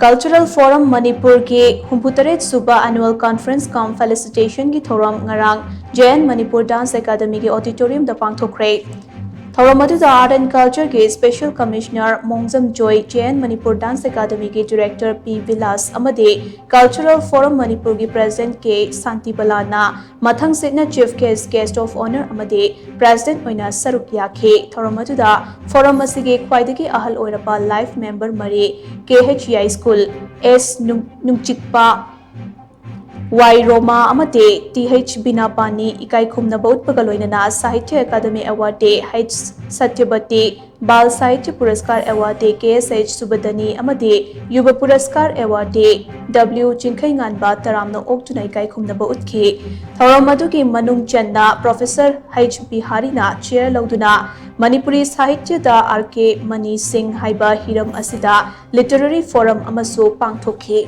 Cultural Forum Manipur की हुम्फुतरेत सुबा annual conference cum felicitation की थौरम ngarang JN Manipur Dance Academy की ऑडिटोरियम दा पांगथोखरे थौरम अदुदा आर्ट एंड कल्चर के special commissioner Mongjam Joy JN Manipur Dance Academy के डायरेक्टर P विलास अमदे कल्चरल फोरम मणिपुर की प्रेसिडेंट के शांति बलाना मथंग सेना चीफ गेस्ट ऑफ ऑनर अमदे प्रेसिडेंट ओइना सरुक याखे थौरम अदुदा फोरम असिगे ख्वाइदगी अहल ओइरपा लाइफ मेंबर मरे KHI स्कूल S नुंगचिकपा वाई रोमा अमते TH बिनापानी इकाई खुमनबा उत्पगा लोइनना साहित्य अकादमी अवार्ड डे H सत्यवती बाल साहित्य पुरस्कार अवार्ड डे KSH सुबदनी अमदे युवा पुरस्कार अवार्ड डे W चिंखैंगानबा तरामनो ओक्तुना इकाई खुमनबा उत्खे थौरम अदुगी मनुंग चन्ना प्रोफेसर H बिहारीना चेयर लौदुना मणिपुरी साहित्य दा RK मनी सिंह हाइबा हिरम असिदा लिटरेरी फोरम अमसो पांगथोखे।